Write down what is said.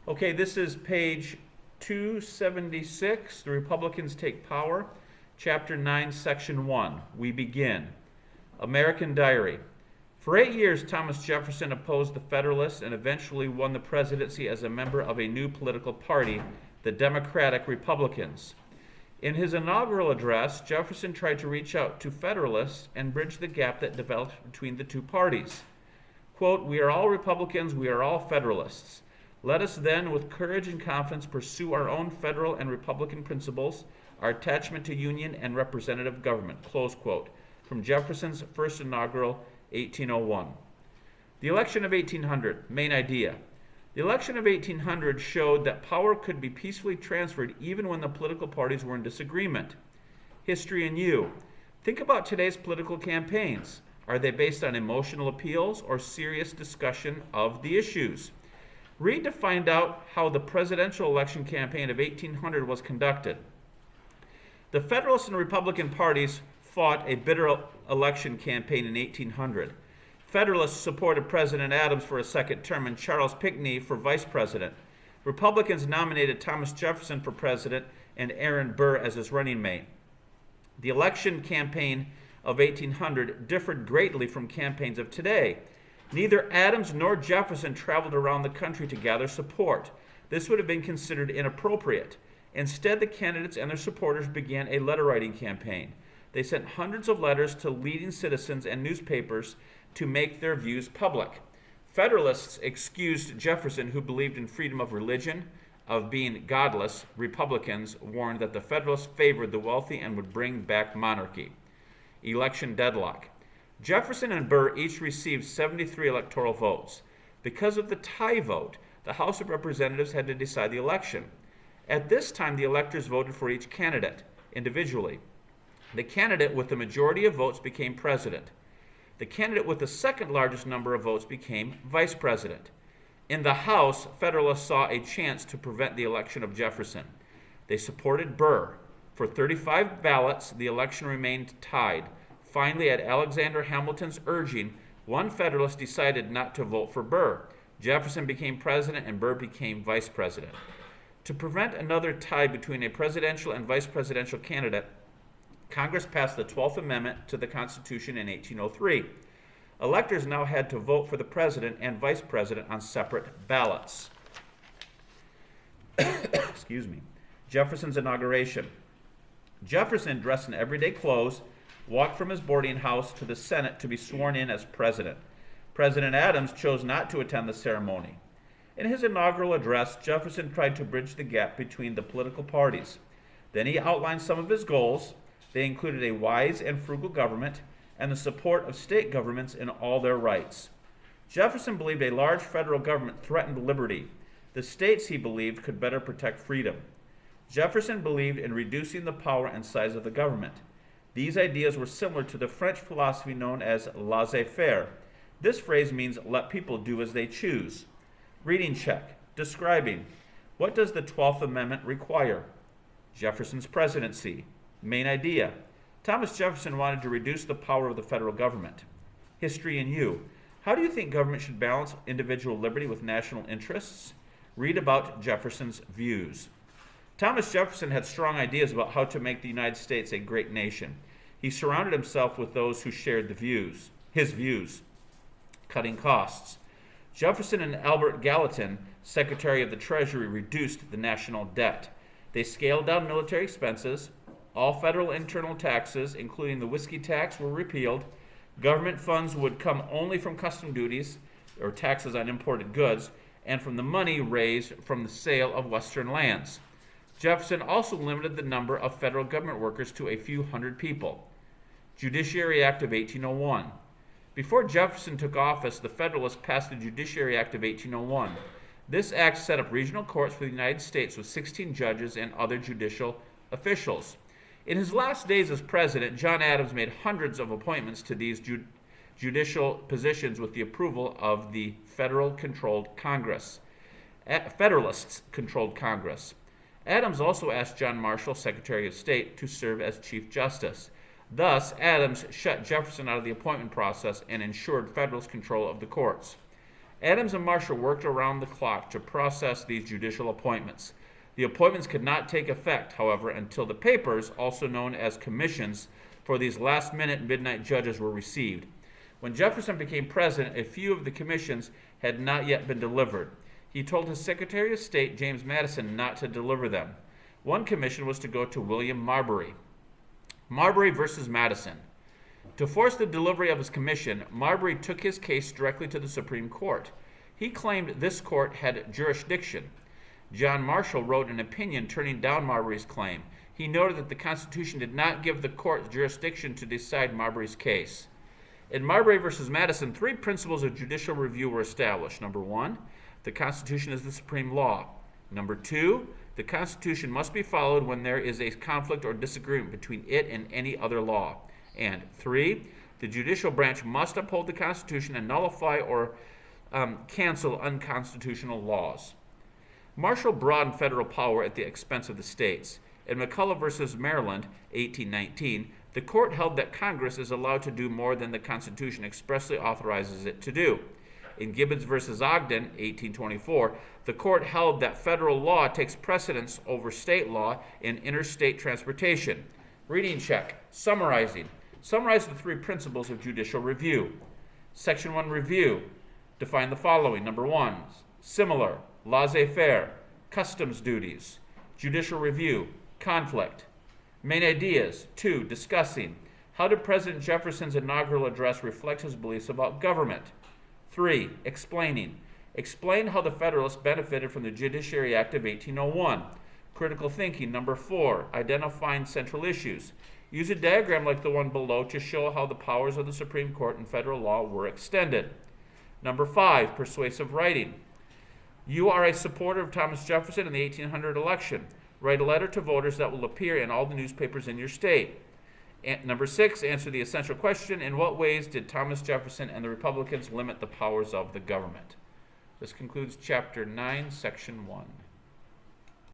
Okay, this is page 276. The Republicans Take Power, Chapter 9, Section 1. We begin. American Diary. For 8 years, Thomas Jefferson opposed the Federalists and eventually won the presidency as a member of a new political party, the Democratic Republicans. In his inaugural address, Jefferson tried to reach out to Federalists and bridge the gap that developed between the two parties. Quote, "We are all Republicans, we are all Federalists. Let us then, with courage and confidence, pursue our own federal and Republican principles, our attachment to union and representative government." Close quote. From Jefferson's first inaugural, 1801. The election of 1800, main idea. The election of 1800 showed that power could be peacefully transferred even when the political parties were in disagreement. History in you. Think about today's political campaigns. Are they based on emotional appeals or serious discussion of the issues? Read to find out how the presidential election campaign of 1800 was conducted. The Federalist and Republican parties fought a bitter election campaign in 1800. Federalists supported President Adams for a second term and Charles Pinckney for vice president. Republicans nominated Thomas Jefferson for president and Aaron Burr as his running mate. The election campaign of 1800 differed greatly from campaigns of today. Neither Adams nor Jefferson traveled around the country to gather support. This would have been considered inappropriate. Instead, the candidates and their supporters began a letter-writing campaign. They sent hundreds of letters to leading citizens and newspapers to make their views public. Federalists excused Jefferson, who believed in freedom of religion, of being godless. Republicans warned that the Federalists favored the wealthy and would bring back monarchy. Election deadlock. Jefferson and Burr each received 73 electoral votes. Because of the tie vote, the House of Representatives had to decide the election. At this time, the electors voted for each candidate individually. The candidate with the majority of votes became president. The candidate with the second largest number of votes became vice president. In the House, Federalists saw a chance to prevent the election of Jefferson. They supported Burr. For 35 ballots, the election remained tied. Finally, at Alexander Hamilton's urging, one Federalist decided not to vote for Burr. Jefferson became president and Burr became vice president. To prevent another tie between a presidential and vice presidential candidate, Congress passed the 12th Amendment to the Constitution in 1803. Electors now had to vote for the president and vice president on separate ballots. Excuse me. Jefferson's inauguration. Jefferson, dressed in everyday clothes, walked from his boarding house to the Senate to be sworn in as president. President Adams chose not to attend the ceremony. In his inaugural address, Jefferson tried to bridge the gap between the political parties. Then he outlined some of his goals. They included a wise and frugal government and the support of state governments in all their rights. Jefferson believed a large federal government threatened liberty. The states, he believed, could better protect freedom. Jefferson believed in reducing the power and size of the government. These ideas were similar to the French philosophy known as laissez-faire. This phrase means let people do as they choose. Reading check. Describing. What does the 12th Amendment require? Jefferson's presidency. Main idea. Thomas Jefferson wanted to reduce the power of the federal government. History in you. How do you think government should balance individual liberty with national interests? Read about Jefferson's views. Thomas Jefferson had strong ideas about how to make the United States a great nation. He surrounded himself with those who shared his views. Cutting costs. Jefferson and Albert Gallatin, Secretary of the Treasury, reduced the national debt. They scaled down military expenses. All federal internal taxes, including the whiskey tax, were repealed. Government funds would come only from custom duties, or taxes on imported goods, and from the money raised from the sale of Western lands. Jefferson also limited the number of federal government workers to a few hundred people. Judiciary Act of 1801. Before Jefferson took office, the Federalists passed the Judiciary Act of 1801. This act set up regional courts for the United States with 16 judges and other judicial officials. In his last days as president, John Adams made hundreds of appointments to these judicial positions with the approval of the Federalists-controlled Congress. Adams also asked John Marshall, Secretary of State, to serve as Chief Justice. Thus, Adams shut Jefferson out of the appointment process and ensured Federalist control of the courts. Adams and Marshall worked around the clock to process these judicial appointments. The appointments could not take effect, however, until the papers, also known as commissions, for these last-minute midnight judges were received. When Jefferson became president, a few of the commissions had not yet been delivered. He told his Secretary of State, James Madison, not to deliver them. One commission was to go to William Marbury. Marbury versus Madison. To force the delivery of his commission, Marbury took his case directly to the Supreme Court. He claimed this court had jurisdiction. John Marshall wrote an opinion turning down Marbury's claim. He noted that the Constitution did not give the court jurisdiction to decide Marbury's case. In Marbury versus Madison, 3 principles of judicial review were established. Number 1, the Constitution is the supreme law. Number 2, the Constitution must be followed when there is a conflict or disagreement between it and any other law. And 3, the judicial branch must uphold the Constitution and nullify or cancel unconstitutional laws. Marshall broadened federal power at the expense of the states. In McCulloch versus Maryland, 1819, the court held that Congress is allowed to do more than the Constitution expressly authorizes it to do. In Gibbons versus Ogden, 1824, the court held that federal law takes precedence over state law in interstate transportation. Reading check. Summarizing. Summarize the 3 principles of judicial review. Section 1, review. Define the following. Number 1, similar, laissez-faire, customs duties. Judicial review, conflict. Main ideas. 2, discussing. How did President Jefferson's inaugural address reflect his beliefs about government? 3, explaining. Explain how the Federalists benefited from the Judiciary Act of 1801. Critical thinking. Number 4, identifying central issues. Use a diagram like the one below to show how the powers of the Supreme Court and federal law were extended. Number 5, persuasive writing. You are a supporter of Thomas Jefferson in the 1800 election. Write a letter to voters that will appear in all the newspapers in your state. Number 6, answer the essential question: in what ways did Thomas Jefferson and the Republicans limit the powers of the government? This concludes Chapter 9, Section 1.